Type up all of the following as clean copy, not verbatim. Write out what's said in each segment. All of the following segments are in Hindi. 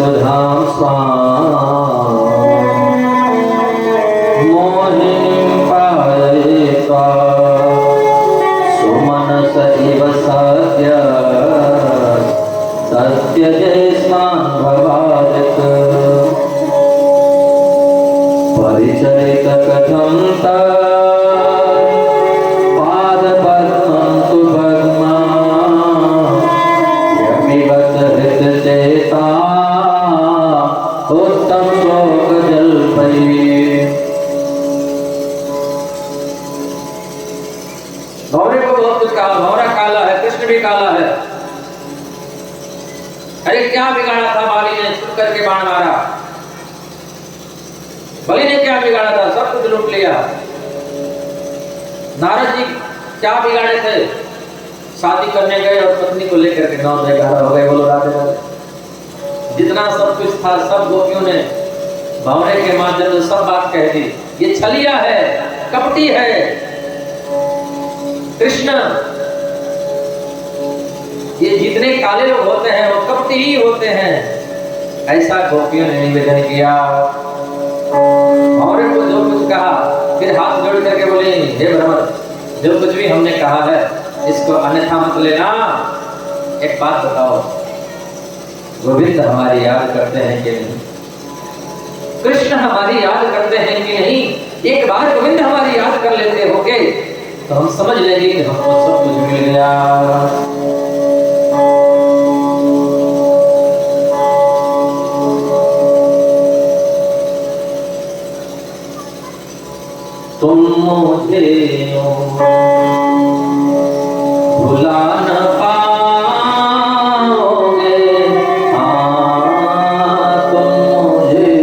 सुधां स्वां मोहिनीं पाययित्वा सुमनस इव सद्य सत्यजेष्मान् भवादिक परिचरित कथं पादपद्मं तु भग्मा यमिवत हृतचेता उत्तम शोकजल्पैः। भंवरे को बहुत कुछ कहा, भंवरा काला है, कृष्ण भी काला है। अरे क्या बिगाड़ा था बाली ने, छुप करके बाण मारा। बलि ने क्या बिगाड़ा था, सब कुछ लूट लिया। नारद जी क्या बिगाड़े थे, शादी करने गए और पत्नी को लेकर के 9-11 हो गए। बोलो राधे राधे। जितना सब कुछ था सब गोपियों ने भंवरे के माध्यम से सब बात कह दी। ये छलिया है, कपटी है कृष्ण। ये जितने काले लोग होते हैं वो कपटी ही होते हैं, ऐसा गोपियों ने निवेदन किया। भंवरे को जो कुछ कहा, फिर हाथ जोड़ करके बोले, हे भ्रमर, जो कुछ भी हमने कहा है इसको अन्यथा मत लेना। एक बात बताओ, गोविंद हमारी याद करते हैं कि नहीं? कृष्ण हमारी याद करते हैं कि नहीं? एक बार गोविंद हमारी याद कर लेते होगे तो हम समझ लेंगे कि हमको सब कुछ मिल गया। तुम मुझे भुला न पाओगे, हाँ तुम मुझे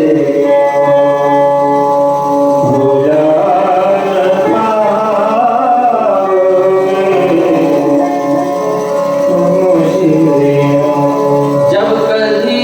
भुला न पाओगे। जब कभी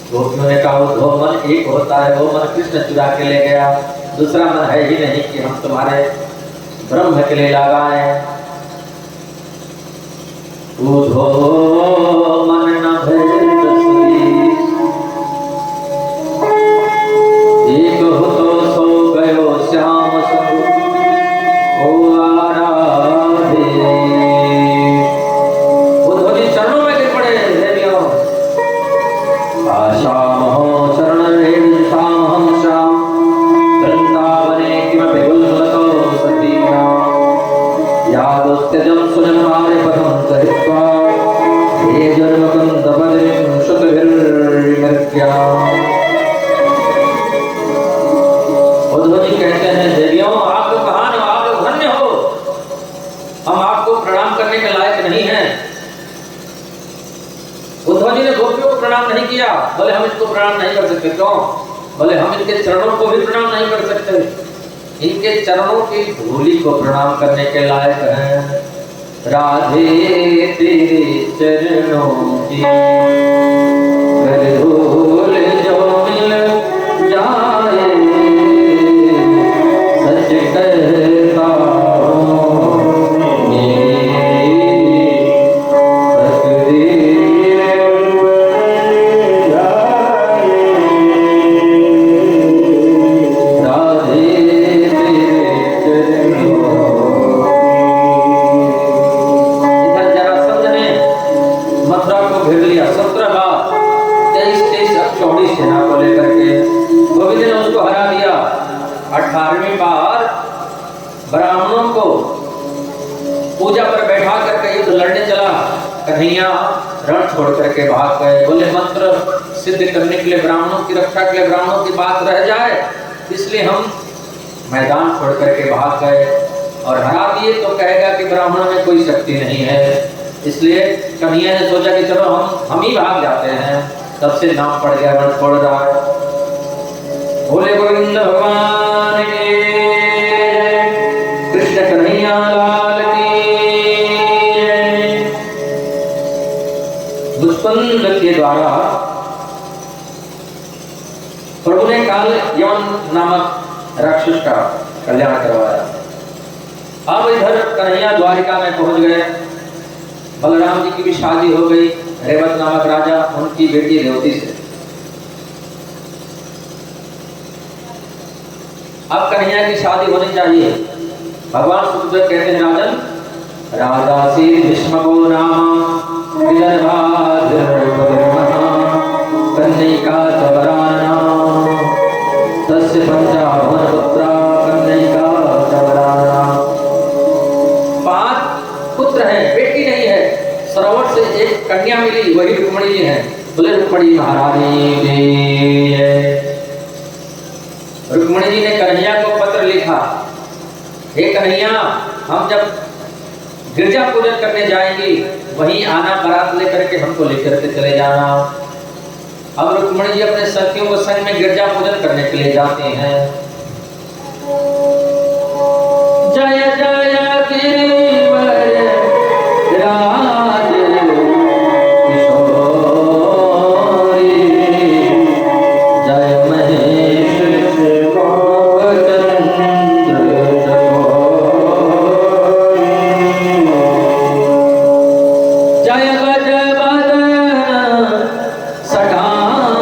गोपियों ने कहा वो मन एक होता है, वो मन कृष्ण चुरा के ले गया, दूसरा मन है ही नहीं कि हम तुम्हारे ब्रह्म के लिए लगाए। उधो मन न भेद सुरी, एक हो तो सो गयो श्याम सुंदर ओ आराधे। उद्धव जी चरणों में गिर पड़े, देवियों आशाम हो शरण रेण शाम हम श्याम, वृंदावने किमपि गुल्मतो सतीया, यादस्त्यजं सुनिमारे पदं सहित्वा, हे जन्मकं तपदिं शुतभिर्मृत्या। उद्धव जी कहते हैं, देवियों आप तो कहान हो, आप लोग धन्य हो, हम आपको प्रणाम करने के लायक नहीं हैं। उद्धव जी ने गोपियों को प्रणाम नहीं किया, बोले हम इसको प्रणाम नहीं कर सकते। क्यों? बोले हम इनके चरणों को भी प्रणाम नहीं कर सकते, इनके चरणों की धूली को प्रणाम करने के लायक हैं। राधे तेरे चरणों की धूल जो मिल जाए, सच कहता हूँ मेरी तकदीर राधे तेरे चरणों। इधर जरासंध ने मथुरा को घेर लिया 17 बार, 23 चौड़ी सेना को लेकर के। गोविंद ने उसको हरा दिया। 18वीं बार ब्राह्मणों को पूजा पर बैठा करके युद्ध लड़ने चला, कन्हैया रण छोड़ करके भाग गए। बोले मंत्र सिद्ध करने के लिए, ब्राह्मणों की रक्षा के लिए ब्राह्मणों की बात रह जाए, इसलिए हम मैदान छोड़ करके भाग गए। और हरा दिए तो कहेगा कि ब्राह्मणों में कोई शक्ति नहीं है, इसलिए कन्हैया ने सोचा कि चलो हम ही भाग जाते हैं। तब से नाम पड़ गया रण छोड़ रहा है। बोले गोविंद भगवान के, कृष्ण कन्हैया लाल की। मुचकुंद के द्वारा प्रभु ने काल यवन नामक राक्षस का कल्याण करवाया। अब इधर कन्हैया द्वारिका में पहुंच गए। बलराम जी की भी शादी हो गई रेवत नामक राजा, उनकी बेटी रेवती से। अब कन्हैया की शादी होनी चाहिए। भगवान सुखदेव कहते हैं, राजन राजा से भीष्म को नाम कन्हैया चवराना तस्य पंचावन पुत्रा कन्हैया चवराना। 5 पुत्र हैं, बेटी नहीं है। सरोवर से एक कन्या मिली, वही रुक्मणी जी है। बोले रुक्मणी महारानी जय। रुक्मणी जी ने कन्हैया को पत्र लिखा, हे कन्हैया हम जब गिरजा पूजन करने जाएंगे वहीं आना, बारात लेकर के हमको लेकर के चले जाना। अब रुक्मणी जी अपने सखियों को संग में गिरजा पूजन करने के लिए जाते हैं। जय जय गिरिवर राज किशोरी, जय महेश जय गज बदन सटानन।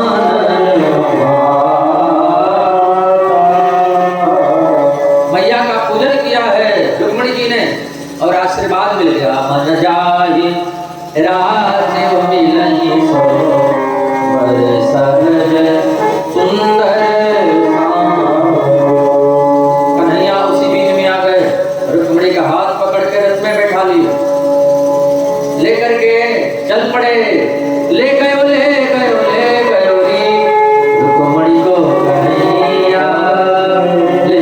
मैया का पूजन किया है रुक्मणी जी ने और आशीर्वाद मिल गया। मन जाहि राज मिलहि सो वर सहज सुंदर श्याम। कन्हैया उसी बीच में आ गए, रुक्मणी का हाथ पकड़ के रथ में बैठा लिया, लेकर के चल पड़े। ले गयो री रुक्मणी को कन्हैया ले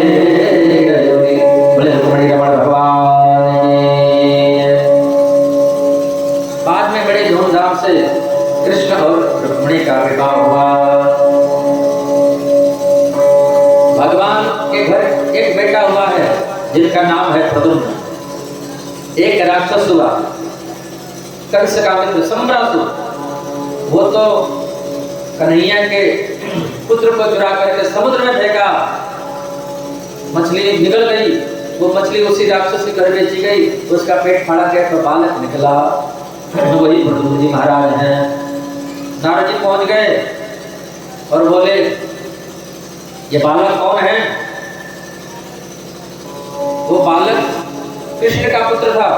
गयो री। बोले रुक्मणी रमण भगवान की। बाद में बड़े धूमधाम से कृष्ण और रुक्मणी का विवाह हुआ। भगवान के घर एक बेटा हुआ है जिनका नाम है प्रद्युम्न। एक राक्षस हुआ कंस का मित्र सम्रासुर, वो तो कन्हैया के पुत्र को चुरा करके समुद्र में फेंका, मछली निकल गई, वो मछली उसी राक्षस के घर बेची गई, उसका पेट फाड़ा गया तो बालक निकला। वही प्रद्युम्न जी महाराज हैं। नारद जी पहुंच गए और बोले ये बालक कौन है? वो बालक कृष्ण का पुत्र था।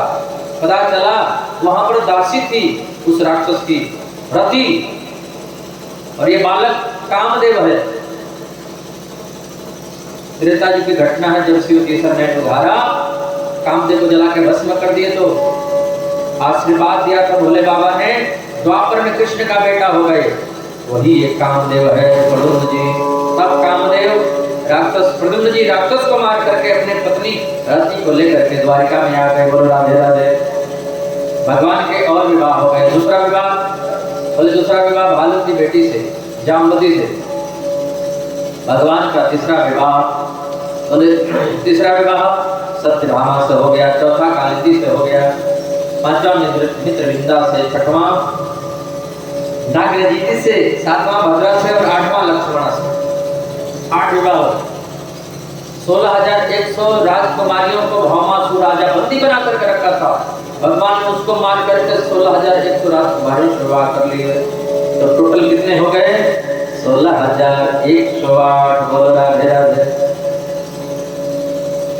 पता चला वहां पर दासी थी उस राक्षस की, रति, और ये बालक कामदेव है। त्रेता जी की घटना है, जब शिव केसर ने उधारा कामदेव को जला के भस्म कर दिए तो आशीर्वाद दिया था भोले बाबा ने, द्वापर में कृष्ण का बेटा हो गए, वही एक कामदेव है प्रद्युम्न जी। तब कामदेव राक्षस प्रद्युम्न जी राक्षस को मार करके अपने पत्नी रति को लेकर के द्वारिका में आ गए। बोलो राधे राधे। भगवान के और विवाह हो गए। दूसरा विवाह, बोले दूसरा विवाह भालू की बेटी से, जामवती से। भगवान का तीसरा विवाह, बोले तीसरा विवाह सत्यभामा से हो गया, चौथा कालिंदी से हो गया, पांचवा मित्रविंदा से, छठवां नागरजीति से, सातवां भद्रा से और आठवां लक्ष्मणा से। 8 विवाह। 16,100 राजकुमारियों को भौमासुर राजा बंदी बना करके रखा था। भगवान ने उसको मार करके 16,100 राजकुमारियों से विवाह कर लिए। तो टोटल कितने हो गए? 16,108। बोलो राधे राधे।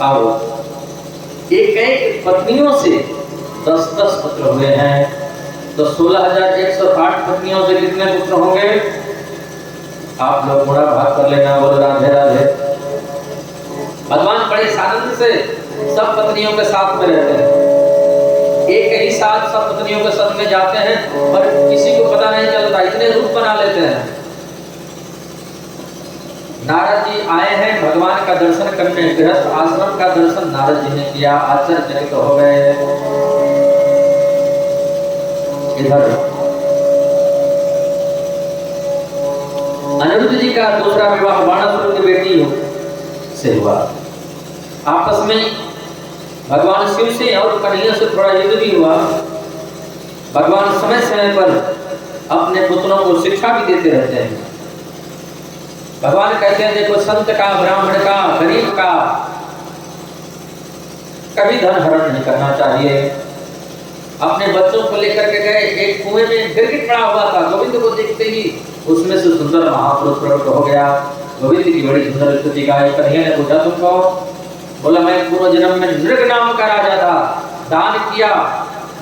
आओ, एक पत्नियों से 10-10 पुत्र हुए हैं, तो 16,108 पत्नियों से कितने पुत्र होंगे? आप लोग बड़ा भाग कर लेना। बोलो राधे राधे। भगवान बड़े आनंद से सब पत्नियों के साथ में रहते हैं, एक ही साथ सब पत्नियों के साथ में जाते हैं और किसी को पता नहीं चलता, इतने रूप बना लेते हैं। नारद जी आए हैं भगवान का दर्शन करने, गृहस्थ आश्रम का दर्शन नारद जी ने किया, आश्चर्यचकित हो गए। इधर अनिरुद्ध जी का दूसरा विवाह बाणासुर की बेटी से हुआ। आपस में भगवान शिव से और कन्हैया से थोड़ा युद्ध भी हुआ। भगवान समय समय पर अपने पुत्रों को शिक्षा भी देते रहते हैं। भगवान कहते हैं देखो, संत का, ब्राह्मण का, गरीब का कभी धन हरण नहीं करना चाहिए। अपने बच्चों को लेकर के गए, एक कुएं में गिरगिट पड़ा हुआ था। गोविंद को देखते ही उसमें से सुंदर महापुरुष प्रकट हो गया। गोविंद की बड़ी सुंदर स्तुति गाई। कन्हैया ने पूछा तुम कौन? बोला मैं पूर्व जन्म में नृग नाम का राजा था, दान किया,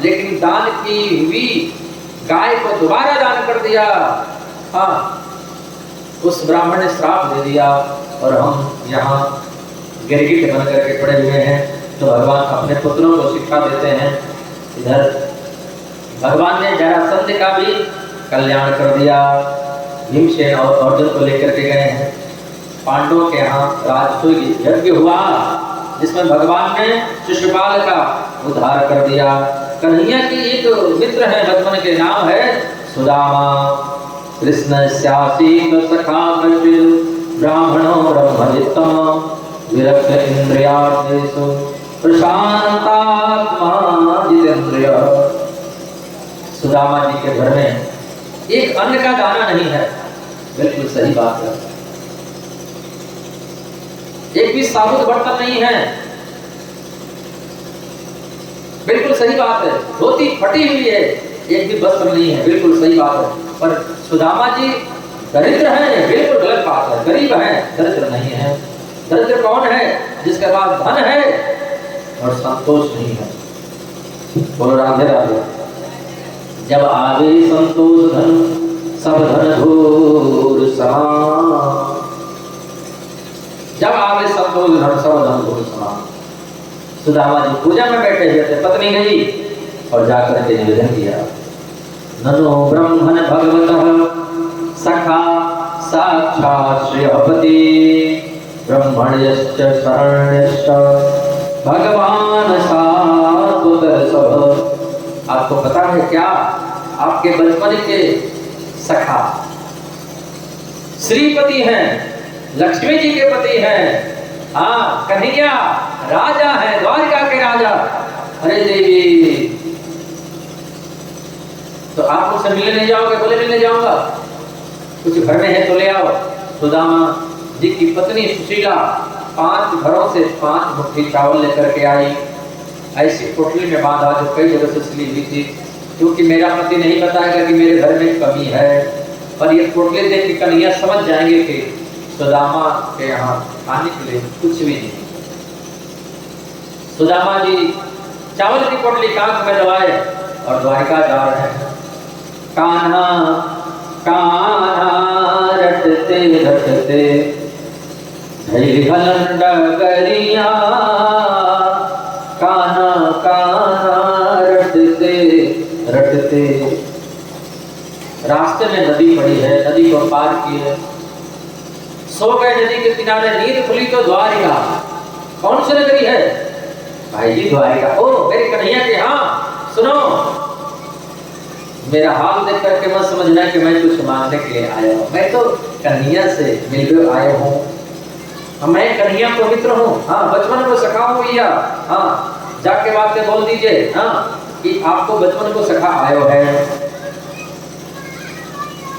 लेकिन दान की हुई गाय को दोबारा दान कर दिया। हाँ, उस ब्राह्मण ने श्राप दे दिया और हम यहाँ गिरगिट बन करके पड़े हुए हैं। तो भगवान अपने पुत्रों को शिक्षा देते हैं। इधर भगवान ने जरासंध का भी कल्याण कर दिया। भीमसेन और अर्जुन को लेकर के गए हैं। पांडवों के यहाँ राजसूय यज्ञ हुआ जिसमें भगवान ने शिशुपाल का उद्धार कर दिया। कन्हैया की एक मित्र है, बचपन के नाम है सुदामा। कृष्ण स्यासीत सखा कश्चित् ब्राह्मणो ब्रह्मवित्तम विरक्त इंद्रियार्थेषु प्रशांतात्मा जितेंद्रिय। सुदामा जी के घर में एक अन्न का दाना नहीं है। बिल्कुल सही बात है। एक भी साबुत बर्तन नहीं है। बिल्कुल सही बात है। धोती फटी हुई है, एक भी वस्त्र नहीं है। बिल्कुल सही बात है। पर सुदामा जी दरिद्र हैं, बिल्कुल गलत बात है। गरीब हैं, दरिद्र नहीं है। दरिद्र कौन है? जिसके पास धन है और संतोष नहीं है। बोलो राधे राधे। जब आवे संतोष धन सब धन धूर समान। जब आवे संतोष धन सब धन धूर समान। सुदामा जी पूजा में बैठे हुए थे, पत्नी गई और जाकर के निवेदन किया, ननो ब्रह्मण भगवतः सखा साक्षात् श्रेयपति ब्रह्मण्यश्च शरण्यश्च भगवान सात्वतः सब। आपको पता है क्या? आपके बचपन के सखा श्रीपति हैं, लक्ष्मी जी के पति हैं। हाँ, कन्हैया राजा है, द्वारिका के राजा। अरे देवी, तो आप मुझसे मिलने नहीं जाओगे? बोले मिलने जाऊंगा। कुछ घर में है तो ले आओ। सुदामा जी की पत्नी सुशीला 5 घरों से 5 मुट्ठी चावल लेकर के आई। ऐसी पोटली में बांधा जो कई जगह से सिली हुई थी, क्योंकि मेरा पति नहीं बताएगा कि मेरे घर में कमी है। पर ये पोटली देख के कन्हैया समझ जाएंगे कि सुदामा के यहाँ खाने के लिए कुछ भी नहीं। सुदामा जी चावल की पोटली कांख में दबाए और द्वारिका जा रहे हैं। कान्हा कान्हा रटते रटते हलन डगरिया, कान्हा कान्हा रटते रटते। रास्ते में नदी पड़ी है, नदी को पार किए, सो गए नदी के किनारे। नींद खुली तो द्वारिका। कौन सी नगरी है? भाई जी द्वारिका। ओ मेरे कन्हैया के यहाँ सुनो, मेरा हाल देख करके मत समझना कि मैं कुछ मांगने के लिए आया हूँ। मैं तो कन्हैया से मिलकर आया हूँ। मैं कन्हैया को मित्र हूँ। हाँ, बचपन को सखा हूँ भैया। हाँ, जाके बातें बोल दीजिए हाँ कि आपको बचपन को सखा आयो है।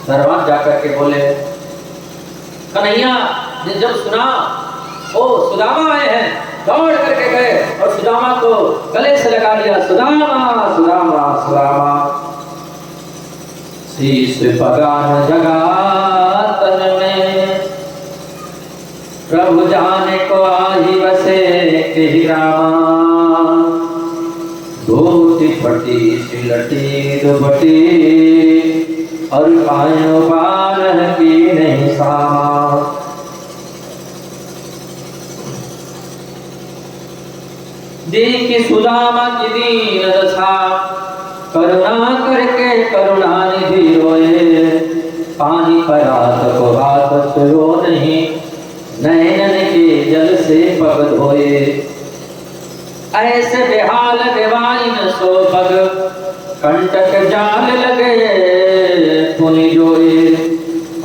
दरबार जाकर के बोले। कन्हैया ने जब सुना ओ सुदामा आए हैं, दौड़ करके गए और सुदामा को गले से लगा लिया। सुदामा सुदामा सुदामा। शीश पगान जगा तन में, प्रभु जाने को आही बसे के रामा। धोती फटी सिलटी दुबटी, और पायो बाल की नहीं सामा। देखी सुदामा की दीन दशा, करुणा करके करुणा निधि रोए। पानी परात को हाथ रो नहीं, नैनन के जल से पग धोए। ऐसे बेहाल बेवाइन सो पग, कंटक जाल लगे पुनि जोए।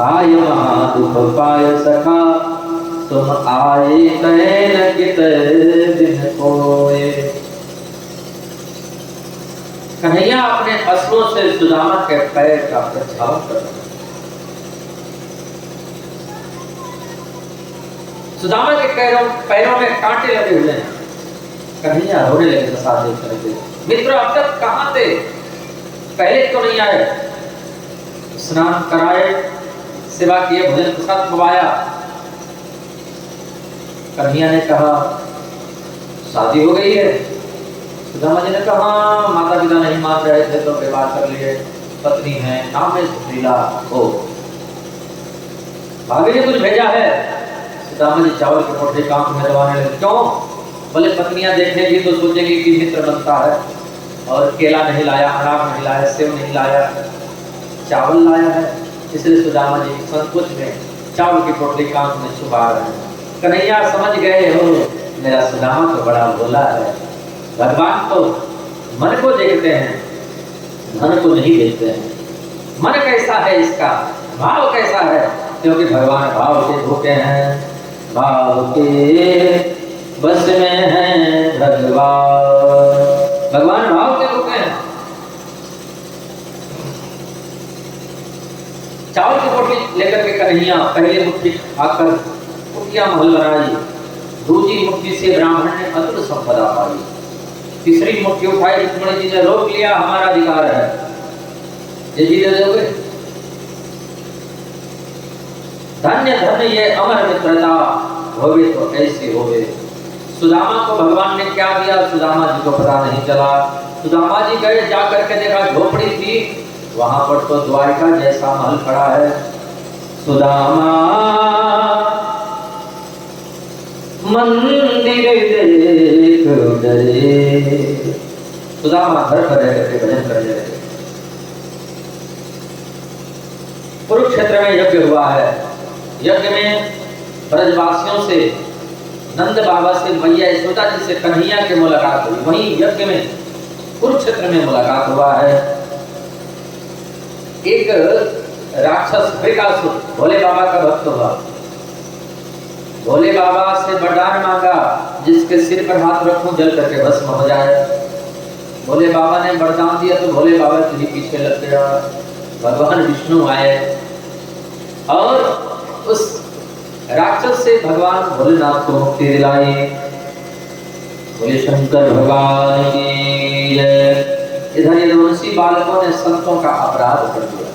आय महादुख पाय सखा, तुम आए तैन कित दिन कोए। कन्हैया अपने अश्रों से सुदामा के पैर का प्रक्षालन कर रहे। सुदामा के पैरों में कांटे लगे हुए हैं। कन्हैया रोने लगे प्रसाद देख करके। मित्र अब तक कहाँ थे? पहले तो नहीं आए। स्नान कराए, सेवा किए, भोजन प्रसाद खवाया। कन्हैया ने कहा शादी हो गई है। सुदामा जी ने कहा माता पिता नहीं मान रहे थे तो विवाह कर लिए, पत्नी है, नाम है सुशीला। ओ भाभी ने कुछ भेजा है। सुदामा जी चावल के पोटली कांख में दबाने लगे। क्यों? बोले पत्नियां देखेंगी तो सोचेंगी कि मित्र बनता है, और केला नहीं लाया, अनार नहीं लाया, सेव नहीं लाया, चावल लाया है। इसलिए सुदामा जी संकोच में चावल की पोटली कांख में छुपा रहे हैं। कन्हैया समझ गए हो मेरा सुदामा तो बड़ा भोला है। भगवान तो मन को देखते हैं, धन को नहीं देखते हैं। मन कैसा है इसका, भाव कैसा है, क्योंकि भगवान भाव के धोखे हैं। भाव के बस में है भगवान, भगवान भाव के धोखे हैं। चावल की पोटली लेकर के कन्हैया पहले मुट्ठी खाकर कुटिया महल बनाई। दूसरी मुट्ठी से ब्राह्मण ने अतुल संपदा पाई। तीसरी मुट्ठी उठाई, रुक्मिणी जी ने रोक लिया, हमारा अधिकार है, ये जी दे दोगे। धन्य धन्य ये अमर मित्रता होवे तो ऐसे होवे। सुदामा को भगवान ने क्या दिया, सुदामा जी को पता नहीं चला। सुदामा जी गए, जा करके देखा झोपड़ी थी, वहां पर तो द्वारिका जैसा महल खड़ा है। सुदामा मंदिर देख डरे। सुदामा घर पर रह करके भजन करने लगे। कुरुक्षेत्र में यज्ञ हुआ है। यज्ञ में ब्रजवासियों से, नंद बाबा से, मैया यशोदा जी से कन्हैया की मुलाकात हुई। वहीं यज्ञ में कुरुक्षेत्र में मुलाकात हुआ है। एक राक्षस वृकासुर भोले बाबा का भक्त हुआ। भोले बाबा से वरदान मांगा, जिसके सिर पर हाथ रखूं जल करके भस्म हो जाए। भोले बाबा ने वरदान दिया तो भोले बाबा के पीछे लग गया। भगवान विष्णु आए, और उस राक्षस से भगवान भोलेनाथ को मुक्ति दिलाई। बोले शंकर भगवान की जय। इधर यदुवंशी बालकों ने संतों का अपराध कर दिया।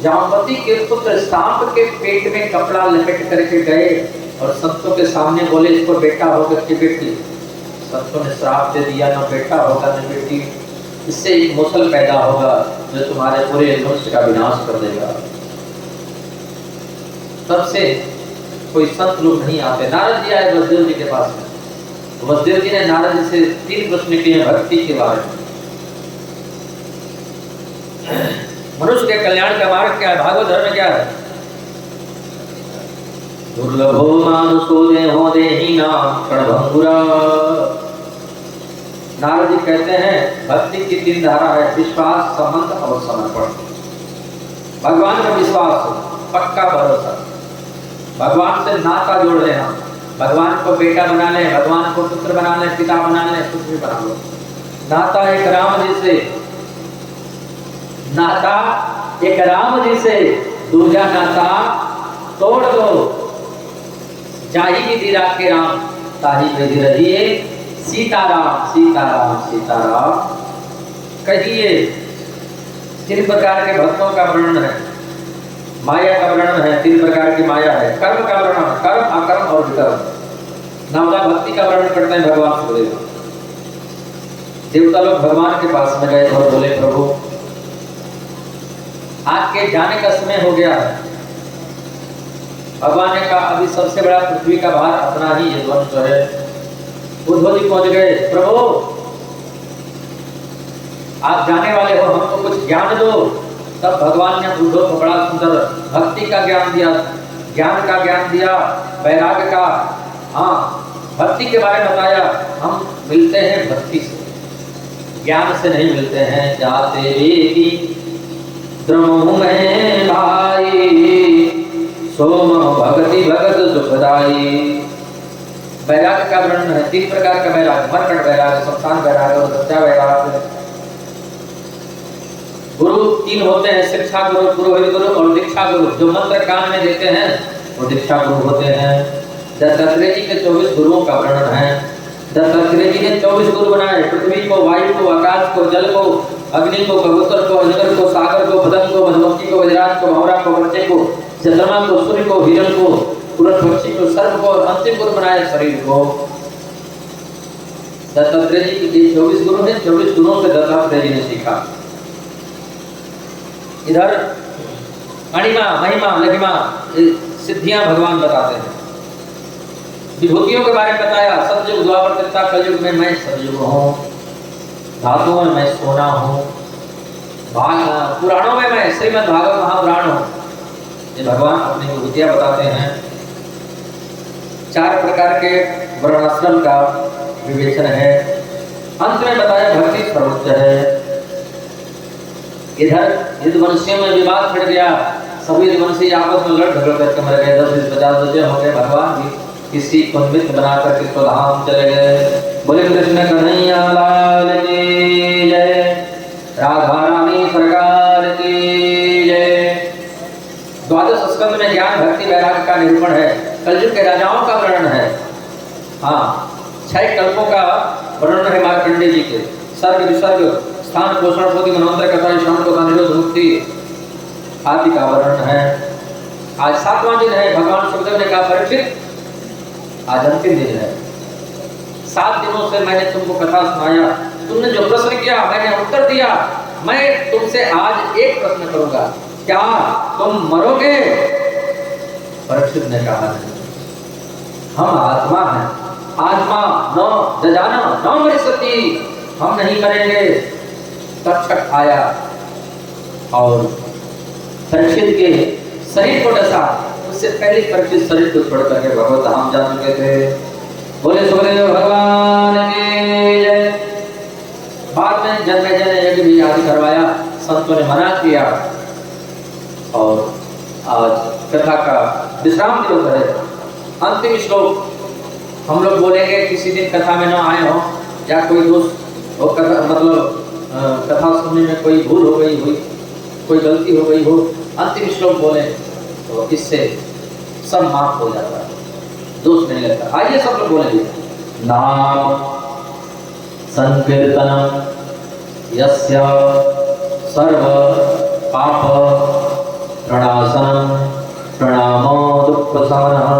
जामवती के पुत्र सांप के पेट में कपड़ा लपेट करके गए और संतों के सामने बोले इसको बेटा होगा कि बेटी। संतों ने श्राप दे दिया, न बेटा होगा न बेटी, इससे एक मुसल पैदा होगा जो तुम्हारे पूरे वंश का विनाश कर देगा। तब से कोई संत लोग नहीं आते। नारद जी आए वसुदेव जी के पास में। वसुदेव जी ने नारद जी से 3 प्रश्न किए भक्ति के बारे में। मनुष्य के कल्याण का मार्ग क्या है, भागवत धर्म क्या है? दुर्लभो मानुषो देहो देहिनाम क्षणभंगुरा। नारद जी कहते हैं भक्ति की 3 धारा है, विश्वास, संबंध और समर्पण। भगवान में विश्वास हो, पक्का भरोसा, भगवान से नाता जोड़ लेना, भगवान को बेटा बना ले, भगवान को पुत्र बना ले, पिता बना ले, कुछ भी बना लो। नाता एक राम जी से, नाता एक राम जी से, दूजा नाता तोड़ दो। जाही विधि राखे राम, ताही विधि रहिए सीताराम, सीताराम, सीताराम कहिए। 3 प्रकार के भक्तों का वर्णन है। माया का वर्णन है, 3 प्रकार की माया है। कर्म का वर्णन, कर्म, अकर्म और विकर्म। नवदा भक्ति का वर्णन करते हैं भगवान सुखदेव। देवता लोग भगवान के पास में गए और बोले प्रभु आपके जाने का समय हो गया है। भगवान ने कहा अभी सबसे बड़ा पृथ्वी का भार अपना ही यदुवंश है। उद्धव जी पहुंच गए, प्रभु आप जाने वाले हो, हमको कुछ ज्ञान दो। तब भगवान ने उद्धव को बड़ा सुंदर भक्ति का ज्ञान दिया, ज्ञान का ज्ञान दिया, वैराग्य का, हाँ भक्ति के बारे में बताया। हम मिलते हैं भक्ति से, ज्ञान से नहीं मिलते हैं। जाते की द्रमो में भाई सोम भक्ति भगत सुखदाई। वैराग्य का वर्णन है, 3 प्रकार का वैराग्य, मरकट वैराग्य, संस्थान वैराग्य और सत्या वैराग्य। गुरु 3 होते हैं, शिक्षा गुरु, पुरोहित गुरु और दीक्षा गुरु। जो मंत्र कान में देते हैं वो दीक्षा गुरु होते हैं। दत्तात्रेय जी के 24 गुरुओं का वर्णन है। दत्तात्रेय जी ने 24 गुरु बनाए, पृथ्वी को, वायु को, आकाश को, जल को, अग्नि को, कबूतर को, अजगर को, सागर को, बदन को, मधुमक्खी को, वज्राज को, भंवरा को, बच्चे को, चंद्रमा को, सूर्य को, हिरण को, पुरन पक्षी को, सर्प को और अंतिम गुरु बनाए शरीर को। दत्तात्रेय जी के 24 गुरु हैं। 24 गुरुओं से दत्तात्रेय जी ने सीखा। इधर अणिमा, महिमा, लघिमा सिद्धियां भगवान बताते हैं। विभूतियों के बारे में बताया। सतयुग, द्वापर, त्रेता, कलयुग में मैं सतयुग हूँ, धातुओं में मैं सोना हूँ, पुराणों में मैं श्रीमद् भागवत महापुराण हूँ। ये भगवान अपनी विभूतियां बताते हैं। 4 प्रकार के वर्णाश्रम का विवेचन है। अंत में बताया भक्ति सर्वोच्च है। इधर यदुवंशियों में विवाद छिड़ गया, सभी यदुवंशी आपस में लड़ झगड़ करके मर गए। 10-20-50 बच्चे हो गए। भगवान भी किसी को मित्र बनाकर किसको धाम चले गए। बोले कृष्ण कन्हैया लाल की जय, राधा रानी सरकार की जय। 12 स्कंद में ज्ञान, भक्ति, वैराग्य का निरूपण है। कलयुग के राजाओं का वर्णन है। हाँ, 6 कल्पों का वर्णन है मार्कंडेय जी के। सर्ग, विसर्ग, स्थान, पोषण, पोति, मनवंतर, कथा, शांत, निरोध, मुक्ति आदि का वर्णन है। आज 7वां दिन है। भगवान सुखदेव ने कहा परीक्षित आज अंतिम दिन है। 7 दिनों से मैंने तुमको कथा सुनाया, तुमने जो प्रश्न किया मैंने उत्तर दिया। मैं तुमसे आज एक प्रश्न करूंगा, क्या तुम मरोगे? परीक्षित ने कहा हम आत्मा हैं, आत्मा न जजाना न मरिष्यति, हम नहीं मरेंगे। तक्षक आया और परीक्षित के शरीर को डसा। उससे पहले परीक्षित शरीर को छोड़ करके भगवत धाम जा चुके थे। बोले सुखदेव भगवान की जय। बाद में जन्मेजय ने यज्ञ भी आदि करवाया, संतों ने मना किया और आज कथा का विश्राम दिवस है। अंतिम श्लोक हम लोग बोलेंगे। किसी दिन कथा में न आए हो या कोई दोस्त हो, कथा मतलब कथा सुनने में कोई भूल हो गई हुई, कोई गलती हो गई हो, अंतिम श्लोक बोले तो इससे सब माफ हो जाता है, दोष नहीं लगता। आइए सब लोग बोलेंगे, नाम संकीर्तनम यस्य सर्व पाप प्रणाशनम प्रणामो दुःखशमनः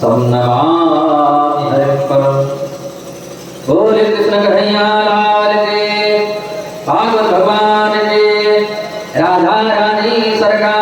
तं नमामि हरिं परम्। बोले कृष्ण कन्हैया लाल के, भागवत भगवान के, राधा रानी सरकार